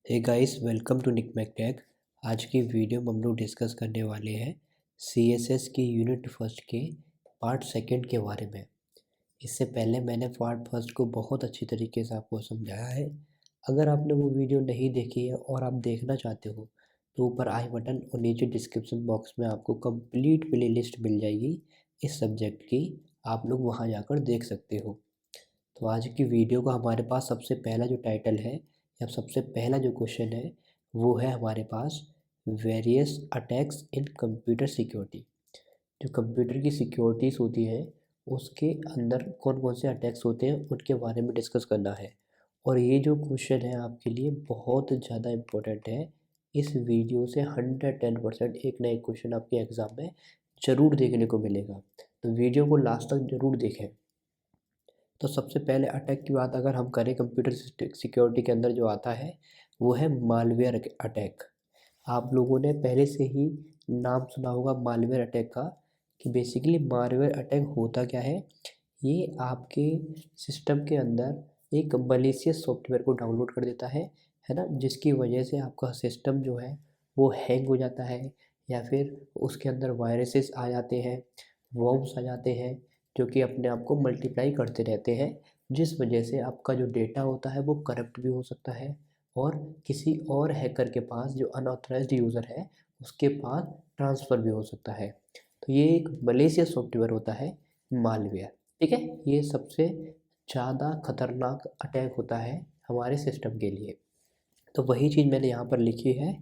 Hey guys, welcome to Nick McTech. आज की video में हम लोग डिस्कस करने वाले हैं CSS की यूनिट फर्स्ट के पार्ट सेकंड के बारे में। इससे पहले मैंने पार्ट फर्स्ट को बहुत अच्छी तरीके से आपको समझाया है। अगर आपने वो वीडियो नहीं देखी है और आप देखना चाहते हो तो ऊपर आई बटन और नीचे डिस्क्रिप्शन बॉक्स में आपको कंप्लीट प्लेलिस्ट मिल जाएगी इस सब्जेक्ट की। आप लोग वहाँ जाकर देख सकते हो। तो आज की वीडियो का हमारे पास सबसे पहला जो टाइटल है या सबसे पहला जो क्वेश्चन है वो है हमारे पास various attacks in computer security. जो कंप्यूटर की सिक्योरिटीज़ होती हैं उसके अंदर कौन कौन से अटैक्स होते हैं उनके बारे में डिस्कस करना है। और ये जो क्वेश्चन है आपके लिए बहुत ज़्यादा इम्पोर्टेंट है। इस वीडियो से 110% एक ना एक क्वेश्चन आपके एग्ज़ाम में ज़रूर देखने को मिलेगा, तो वीडियो को लास्ट तक ज़रूर देखें। तो सबसे पहले अटैक की बात अगर हम करें कंप्यूटर सिक्योरिटी के अंदर जो आता है वो है मालवेयर अटैक। आप लोगों ने पहले से ही नाम सुना होगा मालवेयर अटैक का कि बेसिकली मालवेयर अटैक होता क्या है। ये आपके सिस्टम के अंदर एक मलिशियस सॉफ्टवेयर को डाउनलोड कर देता है ना, जिसकी वजह से आपका सिस्टम जो है वो हैंग हो जाता है या फिर उसके अंदर वायरसेस आ जाते हैं, वॉर्म्स आ जाते हैं जो कि अपने आप को मल्टीप्लाई करते रहते हैं, जिस वजह से आपका जो डेटा होता है वो करप्ट भी हो सकता है और किसी और हैकर के पास जो अनऑथराइज्ड यूज़र है उसके पास ट्रांसफ़र भी हो सकता है। तो ये एक मलेशियस सॉफ्टवेयर होता है मालवेयर। ठीक है, ये सबसे ज़्यादा खतरनाक अटैक होता है हमारे सिस्टम के लिए। तो वही चीज़ मैंने यहाँ पर लिखी है,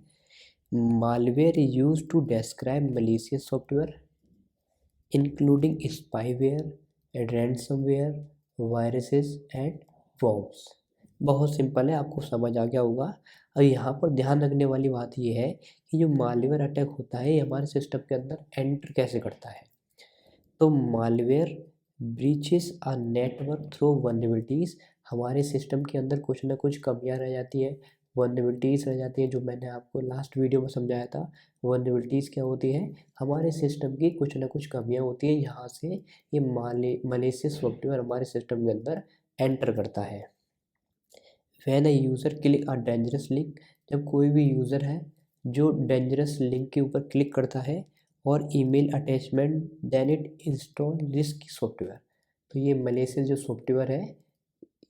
malware use to describe malicious software including spyware, ransomware, viruses and worms. बहुत सिंपल है, आपको समझ आ गया होगा। और यहाँ पर ध्यान रखने वाली बात ये है कि जो मालवेयर अटैक होता है ये हमारे सिस्टम के अंदर एंटर कैसे करता है। तो malware breaches a network through vulnerabilities. हमारे सिस्टम के अंदर कुछ ना कुछ कमियां रह जाती है, वल्नरेबिलिटीज़ रह जाती है, जो मैंने आपको लास्ट वीडियो में समझाया था। वल्नरेबिलिटीज़ क्या होती है, हमारे सिस्टम की कुछ ना कुछ कमियां होती हैं, यहाँ से ये मलेशियस सॉफ्टवेयर हमारे सिस्टम के अंदर एंटर करता है। When a user click a dangerous link, जब कोई भी यूज़र है जो डेंजरस लिंक के ऊपर क्लिक करता है और email attachment then it install risk software. तो ये मलेशियस जो सॉफ्टवेयर है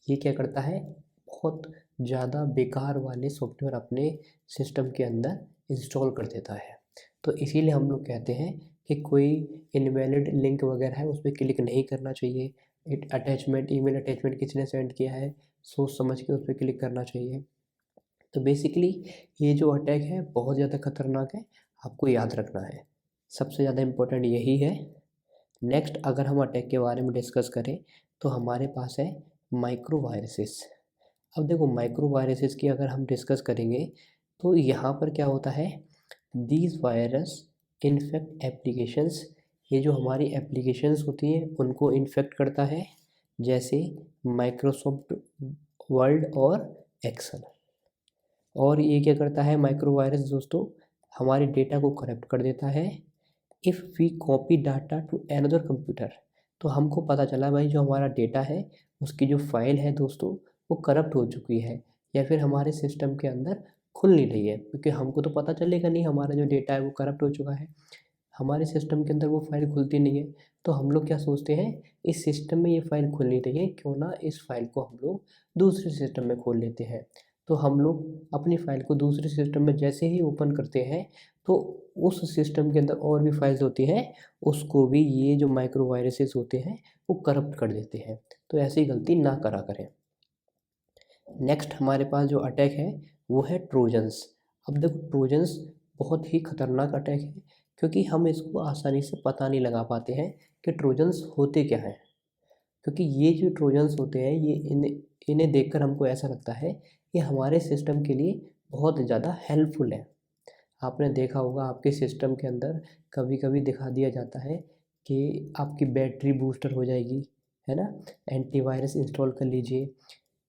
ये क्या करता है, बहुत ज़्यादा बेकार वाले सॉफ्टवेयर अपने सिस्टम के अंदर इंस्टॉल कर देता है। तो इसीलिए हम लोग कहते हैं कि कोई इनवैलिड लिंक वगैरह है उस पर क्लिक नहीं करना चाहिए। अटैचमेंट, ईमेल अटैचमेंट किसने सेंड किया है सोच समझ के उस पर क्लिक करना चाहिए। तो बेसिकली ये जो अटैक है बहुत ज़्यादा खतरनाक है, आपको याद रखना है, सबसे ज़्यादा इम्पोर्टेंट यही है। नेक्स्ट अगर हम अटैक के बारे में डिस्कस करें तो हमारे पास है माइक्रो वायरसेस। अब देखो माइक्रो वायरसेस की अगर हम डिस्कस करेंगे तो यहाँ पर क्या होता है, दीज वायरस इन्फेक्ट एप्लीकेशंस। ये जो हमारी एप्लीकेशंस होती हैं उनको इन्फेक्ट करता है, जैसे माइक्रोसॉफ्ट वर्ड और एक्सेल। और ये क्या करता है माइक्रो वायरस दोस्तों, हमारे डेटा को करप्ट कर देता है। If we copy data to another computer, तो हमको पता चला भाई जो हमारा डेटा है उसकी जो फाइल है दोस्तों वो करप्ट हो चुकी है या फिर हमारे सिस्टम के अंदर खुल नहीं रही है, क्योंकि हमको तो पता चलेगा नहीं हमारा जो डेटा है वो करप्ट हो चुका है, हमारे सिस्टम के अंदर वो फाइल खुलती नहीं है। तो हम लोग क्या सोचते हैं, इस सिस्टम में ये फाइल खुल नहीं रही है, क्यों ना इस फाइल को हम लोग दूसरे सिस्टम में खोल लेते हैं। तो हम लोग अपनी फाइल को दूसरे सिस्टम में जैसे ही ओपन करते हैं तो उस सिस्टम के अंदर और भी फाइल्स होती हैं उसको भी ये जो माइक्रो वायरसेस होते हैं वो करप्ट कर देते हैं। तो ऐसी गलती ना करा करें। नेक्स्ट हमारे पास जो अटैक है वो है ट्रोजन्स। अब देखो ट्रोजन्स बहुत ही खतरनाक अटैक है, क्योंकि हम इसको आसानी से पता नहीं लगा पाते हैं कि ट्रोजन्स होते क्या हैं। क्योंकि ये जो ट्रोजन्स होते हैं ये इन्हें इन्हें देखकर हमको ऐसा लगता है कि हमारे सिस्टम के लिए बहुत ज़्यादा हेल्पफुल है। आपने देखा होगा आपके सिस्टम के अंदर कभी कभी दिखा दिया जाता है कि आपकी बैटरी बूस्टर हो जाएगी, है ना, एंटीवायरस इंस्टॉल कर लीजिए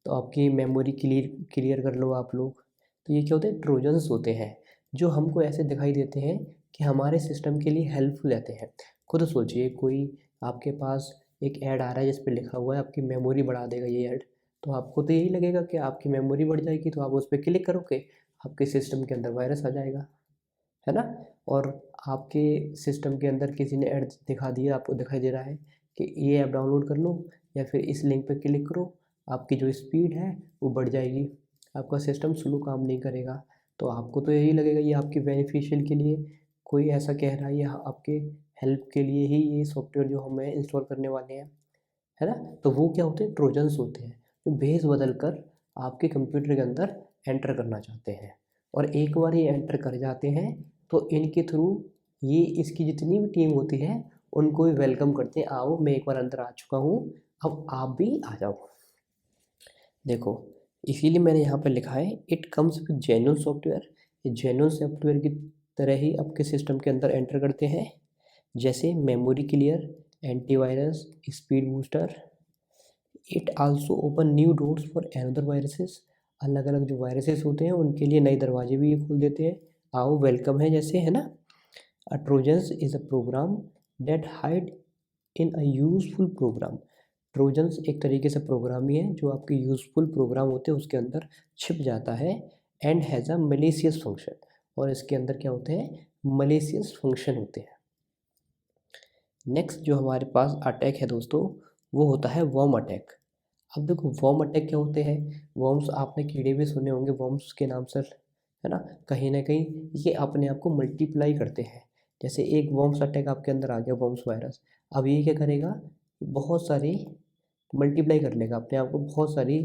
तो आपकी मेमोरी क्लियर क्लियर कर लो आप लोग। तो ये क्या होते हैं, ट्रोजन्स होते हैं जो हमको ऐसे दिखाई देते हैं कि हमारे सिस्टम के लिए हेल्पफुल रहते हैं। खुद सोचिए कोई आपके पास एक ऐड आ रहा है जिस पे लिखा हुआ है आपकी मेमोरी बढ़ा देगा ये ऐड, तो आपको तो यही लगेगा कि आपकी मेमोरी बढ़ जाएगी, तो आप उस पर क्लिक करोगे, आपके सिस्टम के अंदर वायरस आ जाएगा, है ना। और आपके सिस्टम के अंदर किसी ने ऐड दिखा दिया, आपको दिखाई दे रहा है कि ये ऐप डाउनलोड कर लो या फिर इस लिंक पर क्लिक करो, आपकी जो स्पीड है वो बढ़ जाएगी, आपका सिस्टम स्लो काम नहीं करेगा। तो आपको तो यही लगेगा ये आपके बेनिफिशियल के लिए कोई ऐसा कह रहा है, या आपके हेल्प के लिए ही ये सॉफ्टवेयर जो हमें इंस्टॉल करने वाले हैं, है ना। तो वो क्या होते हैं, ट्रोजन्स होते हैं जो भेस बदल कर आपके कंप्यूटर के अंदर एंटर करना चाहते हैं। और एक बार ये एंटर कर जाते हैं तो इनके थ्रू ये इसकी जितनी भी टीम होती है उनको भी वेलकम करते हैं, आओ मैं एक बार अंदर आ चुका हूँ, अब आप भी आ जाओ। देखो, इसीलिए मैंने यहाँ पर लिखा है it comes with genuine software. ये जेन्युइन सॉफ्टवेयर की तरह ही आपके सिस्टम के अंदर एंटर करते हैं, जैसे memory clear, antivirus, speed booster. It also open new doors for another viruses. अलग अलग जो वायरसेस होते हैं उनके लिए नए दरवाजे भी ये खोल देते हैं, आओ वेलकम है जैसे, है ना। A Trojans is a program that hide in a useful program। Trojans एक तरीके से प्रोग्राम ही है जो आपके यूज़फुल प्रोग्राम होते हैं उसके अंदर छिप जाता है, and has a malicious function. और इसके अंदर क्या होते हैं, मलेशियस फंक्शन होते हैं। नेक्स्ट जो हमारे पास अटैक है दोस्तों, वो होता है वर्म अटैक। अब देखो वर्म अटैक क्या होते हैं, वर्म्स आपने कीड़े भी सुने होंगे वर्म्स के नाम से, है ना कहीं ये अपने आप को मल्टीप्लाई करते हैं। जैसे एक वर्म्स अटैक आपके अंदर आ गया, वर्म्स वायरस, अब ये क्या करेगा, बहुत सारी मल्टीप्लाई कर लेगा अपने आप को, बहुत सारी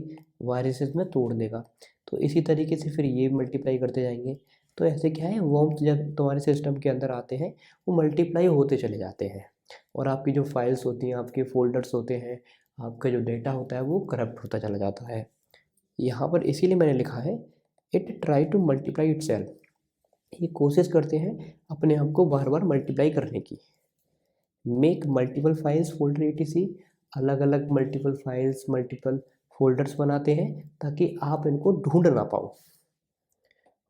वायरसेस में तोड़ देगा। तो इसी तरीके से फिर ये मल्टीप्लाई करते जाएंगे। तो ऐसे क्या है, वर्म्स जब तुम्हारे सिस्टम के अंदर आते हैं वो मल्टीप्लाई होते चले जाते हैं, और आपकी जो फाइल्स होती हैं, आपके फोल्डर्स होते हैं, आपका जो डेटा होता है वो करप्ट होता चला जाता है। यहाँ पर इसीलिए मैंने लिखा है it try to multiply itself. ये कोशिश करते हैं अपने आप को बार बार मल्टीप्लाई करने की। Make multiple files folder etc। अलग अलग मल्टीपल फाइल्स, मल्टीपल फोल्डर्स बनाते हैं ताकि आप इनको ढूंढ ना पाओ।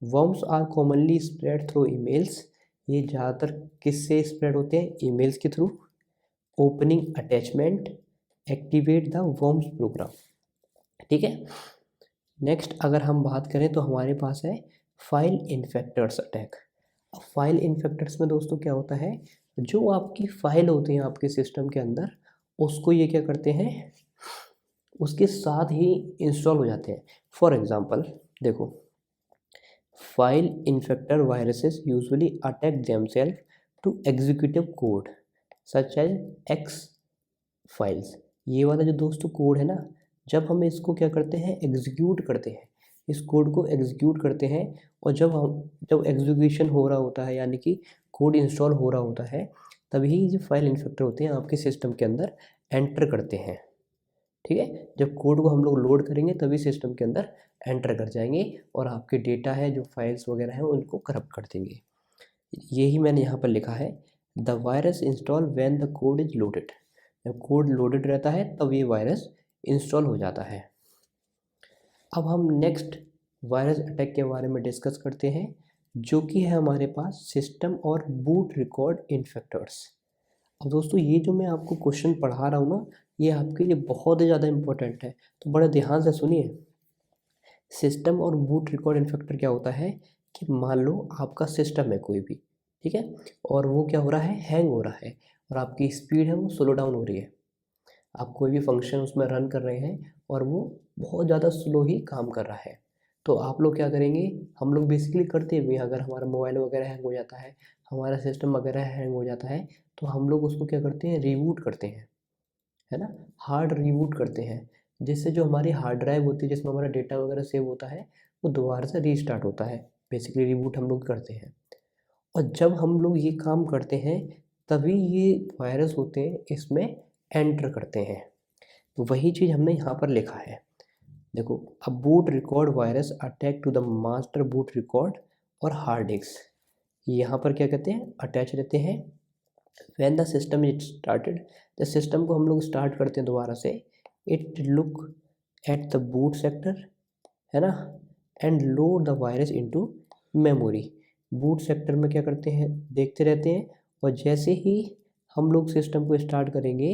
Worms are commonly spread through emails. ये ज़्यादातर किससे स्प्रेड होते हैं, ईमेल्स के थ्रू। Opening attachment activate the worms program, ठीक है। नेक्स्ट अगर हम बात करें तो हमारे पास है फाइल इन्फेक्टर्स अटैक। अब फाइल इन्फेक्टर्स में दोस्तों क्या होता है, जो आपकी फाइल होती हैं आपके सिस्टम के अंदर, उसको ये क्या करते हैं, उसके साथ ही इंस्टॉल हो जाते हैं। फॉर एग्जांपल देखो, file infector viruses usually attack themselves to executive code such as exe files. ये वाला जो दोस्तों कोड है ना, जब हम इसको क्या करते हैं, एग्जीक्यूट करते हैं, इस कोड को एग्जीक्यूट करते हैं, और जब एग्जीक्यूशन हो रहा होता है यानी कि कोड इंस्टॉल हो रहा होता है, तभी जो फाइल इन्फेक्टर होते हैं आपके सिस्टम के अंदर एंटर करते हैं, ठीक है। जब कोड को हम लोग लोड करेंगे तभी सिस्टम के अंदर एंटर कर जाएंगे, और आपके डेटा है जो फाइल्स वगैरह हैं उनको करप्ट कर देंगे। यही मैंने यहाँ पर लिखा है, the virus install when the code is loaded. जब कोड लोडेड रहता है तब ये वायरस इंस्टॉल हो जाता है। अब हम नेक्स्ट वायरस अटैक के बारे में डिस्कस करते हैं, जो कि है हमारे पास सिस्टम और बूट रिकॉर्ड इन्फेक्टर्स। अब दोस्तों ये जो मैं आपको क्वेश्चन पढ़ा रहा हूँ ना, ये आपके लिए बहुत ही ज़्यादा इम्पोर्टेंट है, तो बड़े ध्यान से सुनिए। सिस्टम और बूट रिकॉर्ड इन्फेक्टर क्या होता है कि मान लो आपका सिस्टम है कोई भी, ठीक है, और वो क्या हो रहा है, हैंग हो रहा है, और आपकी स्पीड है वो स्लो डाउन हो रही है। आप कोई भी फंक्शन उसमें रन कर रहे हैं और वो बहुत ज़्यादा स्लो ही काम कर रहा है। तो आप लोग क्या करेंगे, हम लोग बेसिकली करते भी हैं, अगर हमारा मोबाइल वगैरह हैंग हो जाता है, हमारा सिस्टम वगैरह हैंग हो जाता है, तो हम लोग उसको क्या करते हैं, रीबूट करते हैं, है ना, हार्ड रीबूट करते हैं, जिससे जो हमारी हार्ड ड्राइव होती है जिसमें हमारा डेटा वगैरह सेव होता है वो दोबारा से रीस्टार्ट होता है। बेसिकली रीबूट हम लोग करते हैं, और जब हम लोग ये काम करते हैं तभी ये वायरस होते हैं इसमें एंटर करते हैं। तो वही चीज़ हमने यहाँ पर लिखा है, देखो, अब boot record virus attack to the master boot record और हार्ड डिस्क। यहाँ पर क्या कहते हैं, अटैच रहते हैं। When the system is started, जब सिस्टम को हम लोग स्टार्ट करते हैं दोबारा से, it look at the boot sector, है ना, and load the virus into memory. Boot sector में क्या करते हैं, देखते रहते हैं, और जैसे ही हम लोग सिस्टम को स्टार्ट करेंगे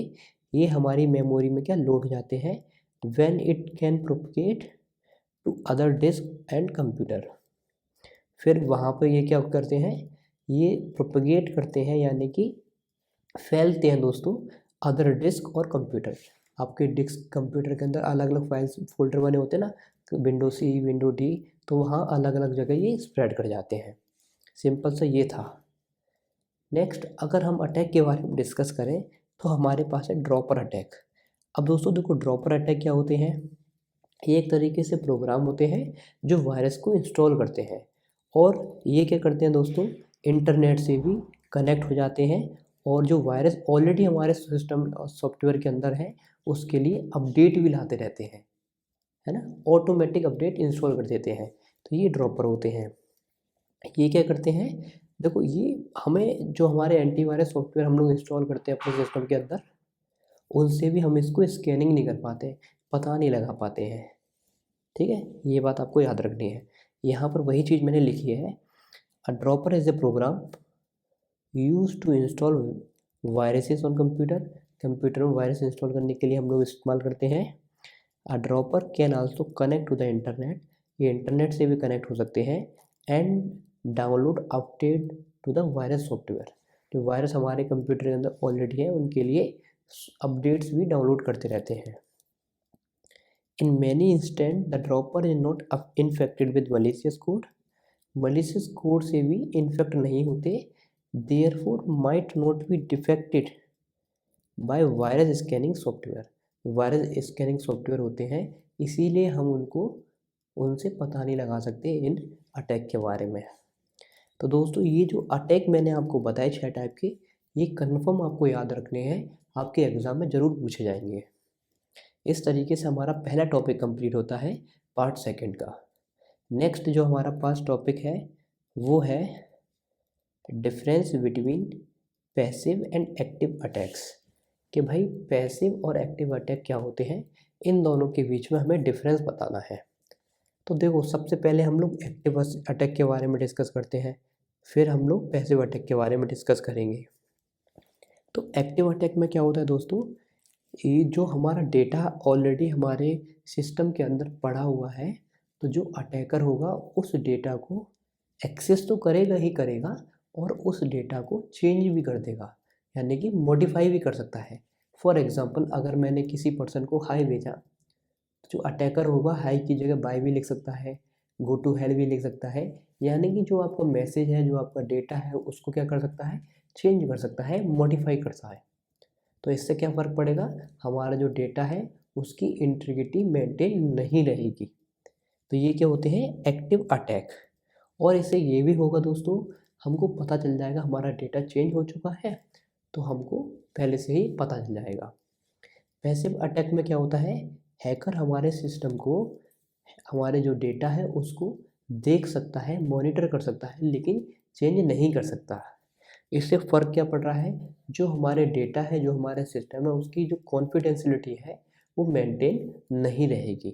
ये हमारी मेमोरी में क्या लोड हो जाते हैं when it can propagate to other disk and computer. फिर वहाँ पर ये क्या करते हैं, ये प्रोपगेट करते हैं यानी कि फैलते हैं दोस्तों अदर डिस्क और कंप्यूटर। आपके डिस्क कंप्यूटर के अंदर अलग अलग फाइल्स फोल्डर बने होते हैं ना, विंडो सी विंडो डी, तो वहाँ अलग अलग जगह ये स्प्रेड कर जाते हैं। सिंपल सा ये था। नेक्स्ट अगर हम अटैक के बारे में डिस्कस करें तो हमारे पास है ड्रॉपर अटैक। अब दोस्तों देखो ड्रॉपर अटैक क्या होते हैं, ये एक तरीके से प्रोग्राम होते हैं जो वायरस को इंस्टॉल करते हैं और ये क्या करते हैं दोस्तों, इंटरनेट से भी कनेक्ट हो जाते हैं और जो वायरस ऑलरेडी हमारे सिस्टम सॉफ्टवेयर के अंदर है उसके लिए अपडेट भी लाते रहते हैं, है ना, ऑटोमेटिक अपडेट इंस्टॉल कर देते हैं। तो ये ड्रॉपर होते हैं। ये क्या करते हैं, देखो ये हमें जो हमारे एंटीवायरस सॉफ्टवेयर हम लोग इंस्टॉल करते हैं अपने सिस्टम के अंदर, उनसे भी हम इसको स्कैनिंग नहीं कर पाते, पता नहीं लगा पाते हैं। ठीक है, ये बात आपको याद रखनी है। यहाँ पर वही चीज़ मैंने लिखी है, a dropper is a program use to install viruses on computer. Computer में वायरस इंस्टॉल करने के लिए हम लोग इस्तेमाल करते हैं। A dropper can also connect to the internet, ये इंटरनेट से भी कनेक्ट हो सकते हैं। And download update to the virus software, जो वायरस हमारे कंप्यूटर के अंदर ऑलरेडी है उनके लिए अपडेट्स भी डाउनलोड करते रहते हैं। In many instant the dropper is not infected with malicious code, malicious code से भी इन्फेक्ट नहीं होते। Therefore might not be defected by virus scanning software, virus scanning software होते हैं इसीलिए हम उनसे पता नहीं लगा सकते इन अटैक के बारे में। तो दोस्तों ये जो अटैक मैंने आपको बताए 6 टाइप के, ये कन्फर्म आपको याद रखने हैं, आपके एग्ज़ाम में ज़रूर पूछे जाएंगे। इस तरीके से हमारा पहला टॉपिक कंप्लीट होता है पार्ट सेकंड का। नेक्स्ट जो हमारा पास टॉपिक है वो है difference between passive and active attacks, कि भाई पैसिव और एक्टिव अटैक क्या होते हैं, इन दोनों के बीच में हमें डिफरेंस बताना है। तो देखो सबसे पहले हम लोग एक्टिव अटैक के बारे में डिस्कस करते हैं, फिर हम लोग पैसिव अटैक के बारे में डिस्कस करेंगे। तो एक्टिव अटैक में क्या होता है दोस्तों, ये जो हमारा डेटा ऑलरेडी हमारे सिस्टम के अंदर पड़ा हुआ है, तो जो अटैकर होगा उस डेटा को एक्सेस तो करेगा ही करेगा और उस डेटा को चेंज भी कर देगा, यानी कि मॉडिफाई भी कर सकता है। फॉर एग्ज़ाम्पल अगर मैंने किसी पर्सन को हाई भेजा, जो अटैकर होगा हाई की जगह बाय भी लिख सकता है, गो टू हेल भी लिख सकता है, यानी कि जो आपका मैसेज है, जो आपका डेटा है, उसको क्या कर सकता है, चेंज कर सकता है, मॉडिफाई कर सकता है। तो इससे क्या फ़र्क पड़ेगा, हमारा जो डेटा है उसकी इंटीग्रिटी मेंटेन नहीं रहेगी। तो ये क्या होते हैं, एक्टिव अटैक। और इससे ये भी होगा दोस्तों, हमको पता चल जाएगा हमारा डेटा चेंज हो चुका है, तो हमको पहले से ही पता चल जाएगा। पैसिव अटैक में क्या होता है, हैकर हमारे सिस्टम को, हमारे जो डेटा है उसको देख सकता है, मॉनिटर कर सकता है, लेकिन चेंज नहीं कर सकता। इससे फ़र्क क्या पड़ रहा है, जो हमारे डेटा है, जो हमारे सिस्टम है, उसकी जो कॉन्फिडेंशियलिटी है वो मेंटेन नहीं रहेगी,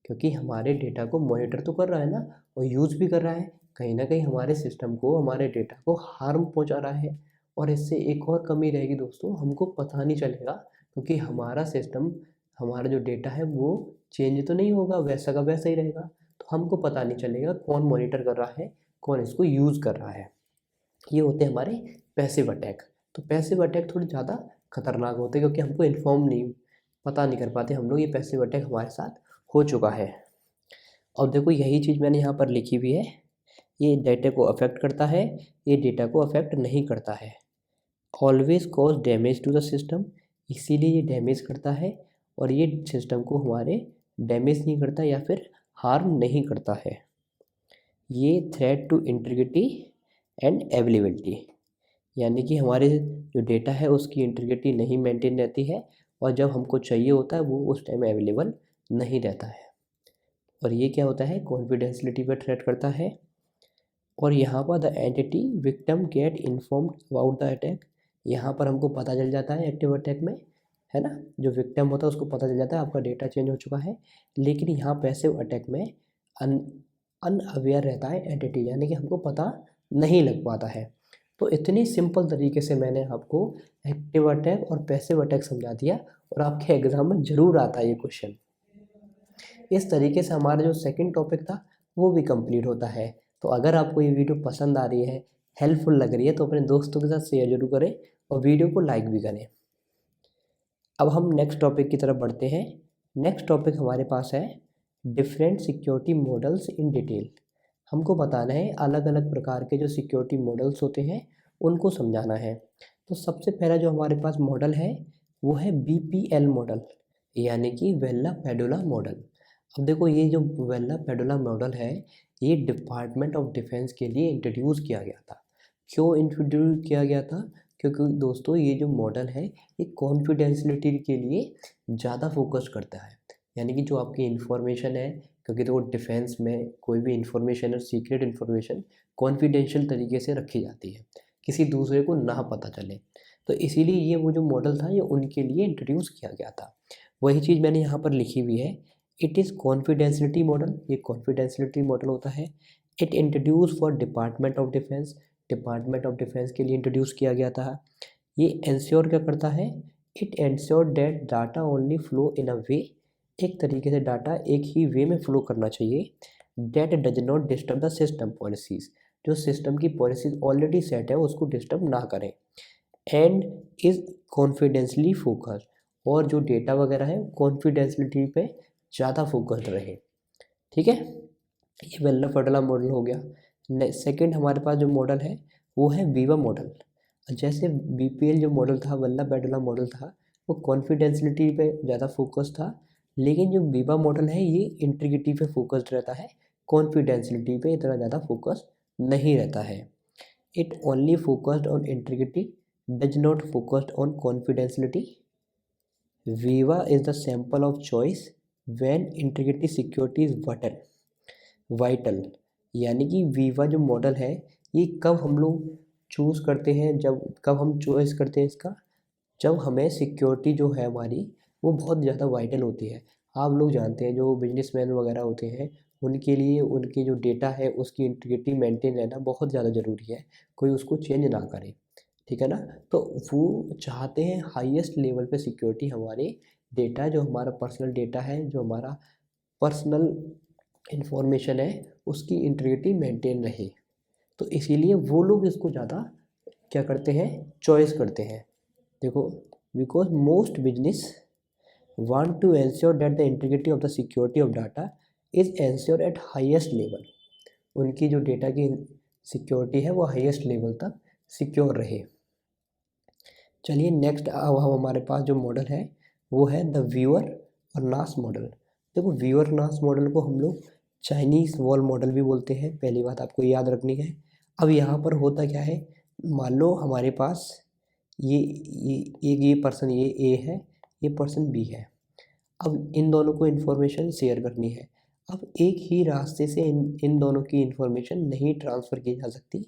क्योंकि हमारे डेटा को मॉनिटर तो कर रहा है ना और यूज़ भी कर रहा है, कहीं ना कहीं हमारे सिस्टम को, हमारे डेटा को हार्म पहुंचा रहा है। और इससे एक और कमी रहेगी दोस्तों, हमको पता नहीं चलेगा, क्योंकि हमारा सिस्टम, हमारा जो डेटा है वो चेंज तो नहीं होगा, वैसा का वैसा ही रहेगा, तो हमको पता नहीं चलेगा कौन मॉनिटर कर रहा है, कौन इसको यूज़ कर रहा है। ये होते हैं हमारे पैसिव अटैक। तो पैसिव अटैक थोड़ी ज़्यादा खतरनाक होते हैं, क्योंकि हमको इन्फॉर्म नहीं, पता नहीं कर पाते हम लोग ये पैसिव अटैक हमारे साथ हो चुका है। और देखो यही चीज़ मैंने यहाँ पर लिखी हुई है, ये डेटा को अफेक्ट करता है, ये डेटा को अफेक्ट नहीं करता है। Always cause damage to the system, इसीलिए ये डैमेज करता है, और ये सिस्टम को हमारे डैमेज नहीं करता या फिर हार्म नहीं करता है। ये threat to integrity and availability, यानी कि हमारे जो डेटा है उसकी इंटीग्रिटी नहीं मेंटेन रहती है, और जब हमको चाहिए होता है वो उस टाइम अवेलेबल नहीं रहता है। और ये क्या होता है, कॉन्फिडेंशियलिटी पर थ्रेट करता है। और यहाँ पर the entity victim get informed about the attack, यहाँ पर हमको पता चल जाता है एक्टिव अटैक में, है ना, जो विक्टिम होता है उसको पता चल जाता है आपका डेटा चेंज हो चुका है। लेकिन यहाँ पैसिव अटैक में अनअवेयर रहता है एंटिटी, यानी कि हमको पता नहीं लग पाता है। तो इतनी सिंपल तरीके से मैंने आपको एक्टिव अटैक और पैसिव अटैक समझा दिया, और आपके एग्ज़ाम में ज़रूर आता है ये क्वेश्चन। इस तरीके से हमारा जो सेकंड टॉपिक था वो भी कंप्लीट होता है। तो अगर आपको ये वीडियो पसंद आ रही है, हेल्पफुल लग रही है, तो अपने दोस्तों के साथ शेयर जरूर करें और वीडियो को लाइक भी करें। अब हम नेक्स्ट टॉपिक की तरफ बढ़ते हैं। नेक्स्ट टॉपिक हमारे पास है different security models in detail. हमको बताना है अलग अलग प्रकार के जो सिक्योरिटी मॉडल्स होते हैं उनको समझाना है। तो सबसे पहला जो हमारे पास मॉडल है वो है BPL मॉडल, यानी कि वेल्ला पैडुला मॉडल। अब देखो ये जो वेल्ला पैडुला मॉडल है ये डिपार्टमेंट ऑफ डिफेंस के लिए इंट्रोड्यूस किया गया था। क्यों इंट्रोड्यूस किया गया था? क्योंकि दोस्तों ये जो मॉडल है ये कॉन्फिडेंशियलिटी के लिए ज़्यादा फोकस करता है। यानी कि जो आपकी इन्फॉर्मेशन है, क्योंकि तो डिफेंस में कोई भी इन्फॉर्मेशन और सीक्रेट इन्फॉर्मेशन कॉन्फिडेंशियल तरीके से रखी जाती है, किसी दूसरे को ना पता चले। तो इसीलिए ये वो जो मॉडल था ये उनके लिए इंट्रोड्यूस किया गया था। वही चीज़ मैंने यहाँ पर लिखी हुई है, इट इज़ कॉन्फिडेंशियलिटी मॉडल। ये कॉन्फिडेंशियलिटी मॉडल होता है। It introduce for department of defence, department of defence के लिए इंट्रोड्यूस किया गया था। ये इंश्योर क्या करता है? It ensure that data only flow in a way, एक तरीके से डाटा एक ही वे में फ्लो करना चाहिए। That does not disturb the system policies, जो सिस्टम की पॉलिसीज ऑलरेडी सेट है उसको डिस्टर्ब ना करें। एंड इज़ कॉन्फिडेंशली फोकस्ड, और जो डेटा वगैरह है कॉन्फिडेंशियलिटी पे ज़्यादा फोकस्ड रहे। ठीक है, ये वेल्ला पैडुला मॉडल हो गया। सेकंड हमारे पास जो मॉडल है वो है वीवा मॉडल। जैसे BPL जो मॉडल था, वेल्ला पैडुला मॉडल था, वो कॉन्फिडेंशियलिटी पे ज़्यादा फोकस था, लेकिन जो वीवा मॉडल है ये इंटीग्रिटी पे फोकस्ड रहता है, कॉन्फिडेंशियलिटी पे इतना ज़्यादा फोकस नहीं रहता है। It only focused on integrity, does not focused on confidentiality. Viva is the sample of choice when integrity security is vital. यानी कि वीवा जो मॉडल है ये कब हम लोग चूज़ करते हैं, कब हम चॉइस करते हैं इसका, जब हमें सिक्योरिटी जो है हमारी वो बहुत ज़्यादा वाइटल होती है। आप लोग जानते हैं जो बिजनेसमैन वगैरह होते हैं उनके लिए उनके जो डेटा है उसकी इंटीग्रिटी मेंटेन रहना बहुत ज़्यादा ज़रूरी है, कोई उसको चेंज ना करे। ठीक है ना? तो वो चाहते हैं हाईएस्ट लेवल पे सिक्योरिटी हमारे डेटा, जो हमारा पर्सनल डेटा है, जो हमारा पर्सनल इन्फॉर्मेशन है उसकी इंटीग्रिटी मेंटेन रहे। तो इसीलिए वो लोग इसको ज़्यादा क्या करते हैं, चॉइस करते हैं। देखो, because most business want to ensure that the integrity of the security of data is ensure at highest level. उनकी जो डेटा की सिक्योरिटी है वो हाईएस्ट लेवल तक सिक्योर रहे। चलिए नेक्स्ट अब हमारे पास जो मॉडल है वो है द व्यूअर और नास मॉडल। देखो, व्यूअर नास मॉडल को हम लोग चाइनीज़ वॉल मॉडल भी बोलते हैं, पहली बात आपको याद रखनी है। अब यहाँ पर होता क्या है, मान लो हमारे पास ये पर्सन ये ए है, ये पर्सन बी है। अब इन दोनों को इन्फॉर्मेशन शेयर करनी है। अब एक ही रास्ते से इन दोनों की इन्फॉर्मेशन नहीं ट्रांसफ़र की जा सकती।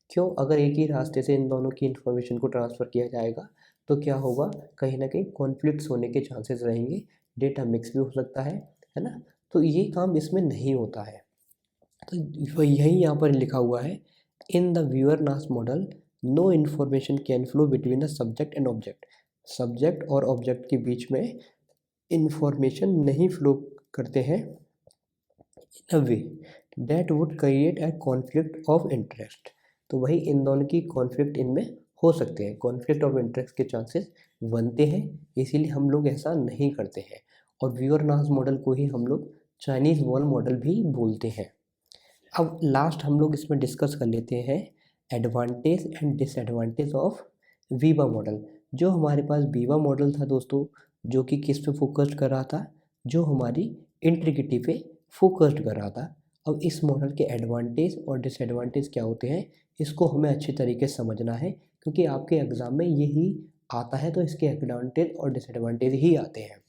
क्यों? अगर एक ही रास्ते से इन दोनों की इन्फॉर्मेशन को ट्रांसफ़र किया जाएगा तो क्या होगा, कहीं ना कहीं कॉन्फ्लिक्ट्स होने के चांसेस रहेंगे, डेटा मिक्स भी हो सकता है ना? तो ये काम इसमें नहीं होता है। तो यही यहाँ पर लिखा हुआ है, in the Brewer Nash model no information can flow between the subject and object. Subject और ऑब्जेक्ट के बीच में इन्फॉर्मेशन नहीं फ्लो करते हैं in a way that would create a conflict of interest. तो वही इन दोनों की कॉन्फ्लिक्ट इनमें हो सकते हैं, कॉन्फ्लिक्ट ऑफ इंटरेस्ट के चांसेस बनते हैं, इसीलिए हम लोग ऐसा नहीं करते हैं। और व्यूअर नास मॉडल को ही हम लोग चाइनीज़ वॉल मॉडल भी बोलते हैं। अब लास्ट हम लोग इसमें डिस्कस कर लेते हैं advantage and disadvantage of Viva model. जो हमारे पास वीवा मॉडल था दोस्तों, जो कि किस पे फोकस्ड कर रहा था, जो हमारी इंटीग्रिटी पे फोकस्ड कर रहा था। अब इस मॉडल के एडवांटेज और डिसएडवांटेज क्या होते हैं इसको हमें अच्छी तरीके से समझना है, क्योंकि आपके एग्ज़ाम में यही आता है, तो इसके एडवांटेज और डिसएडवांटेज ही आते हैं।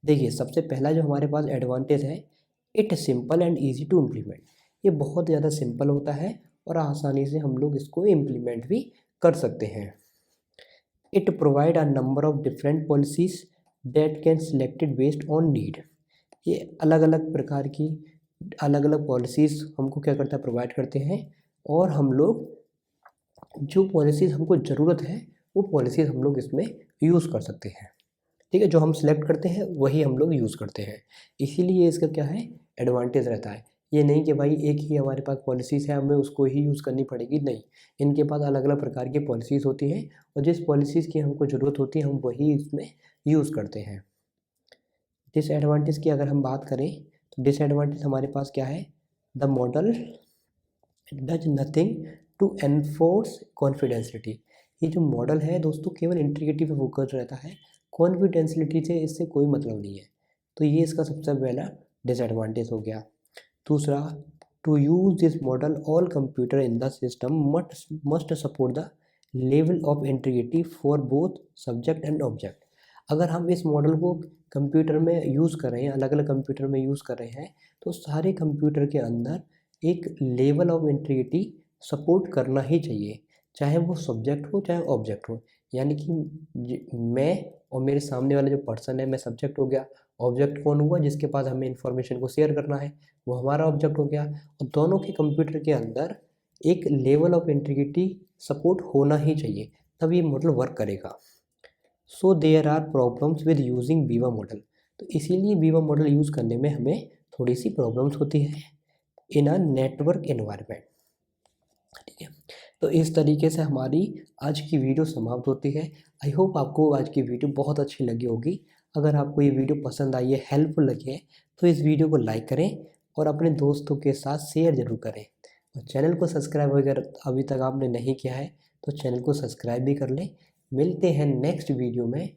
देखिए, सबसे पहला जो हमारे पास एडवांटेज है, it simple and easy to implement. ये बहुत ज़्यादा सिंपल होता है और आसानी से हम लोग इसको इम्प्लीमेंट भी कर सकते हैं। It provide a number of different policies that can selected based on need. ये अलग अलग प्रकार की अलग अलग पॉलिसीज़ हमको क्या करता है, प्रोवाइड करते हैं, और हम लोग जो पॉलिसीज़ हमको ज़रूरत है वो पॉलिसीज़ हम लोग इसमें यूज़ कर सकते हैं। ठीक है, जो हम सिलेक्ट करते हैं वही हम लोग यूज़ करते हैं, इसीलिए इसका क्या है एडवांटेज रहता है। ये नहीं कि भाई एक ही हमारे पास पॉलिसीज़ है हमें उसको ही यूज़ करनी पड़ेगी, नहीं, इनके पास अलग अलग प्रकार की पॉलिसीज़ होती हैं और जिस पॉलिसीज़ की हमको ज़रूरत होती है हम वही इसमें यूज़ करते हैं। डिसएडवांटेज की अगर हम बात करें तो डिसएडवांटेज हमारे पास क्या है, the model does nothing to enforce confidentiality. ये जो मॉडल है दोस्तों केवल इंटीग्रिटी पे फोकस रहता है, कॉन्फिडेंशियलिटी से इससे कोई मतलब नहीं है, तो ये इसका सबसे पहला डिसएडवांटेज हो गया। दूसरा, to use this model all computer in the system must support the level of integrity for both subject and object. अगर हम इस मॉडल को कंप्यूटर में यूज़ कर रहे हैं, अलग अलग कंप्यूटर में यूज़ कर रहे हैं, तो सारे कंप्यूटर के अंदर एक लेवल ऑफ इंटीग्रिटी सपोर्ट करना ही चाहिए, चाहे वो सब्जेक्ट हो चाहे ऑब्जेक्ट हो। यानी कि मैं और मेरे सामने वाला जो पर्सन है, मैं सब्जेक्ट हो गया, ऑब्जेक्ट कौन हुआ जिसके पास हमें इन्फॉर्मेशन को शेयर करना है, वो हमारा ऑब्जेक्ट हो गया। और दोनों के कंप्यूटर के अंदर एक लेवल ऑफ इंटीग्रिटी सपोर्ट होना ही चाहिए, तब ये मॉडल वर्क करेगा। So there are problems with using Biba model, तो इसीलिए बीवा मॉडल यूज़ करने में हमें थोड़ी सी प्रॉब्लम्स होती है इन अ नेटवर्क एनवायरनमेंट। ठीक है, तो इस तरीके से हमारी आज की वीडियो समाप्त होती है। आई होप आपको आज की वीडियो बहुत अच्छी लगी होगी। अगर आपको ये वीडियो पसंद आई है, हेल्पफुल लगी है, तो इस वीडियो को लाइक करें और अपने दोस्तों के साथ शेयर ज़रूर करें। और चैनल को सब्सक्राइब अगर अभी तक आपने नहीं किया है तो चैनल को सब्सक्राइब भी कर लें। मिलते हैं नेक्स्ट वीडियो में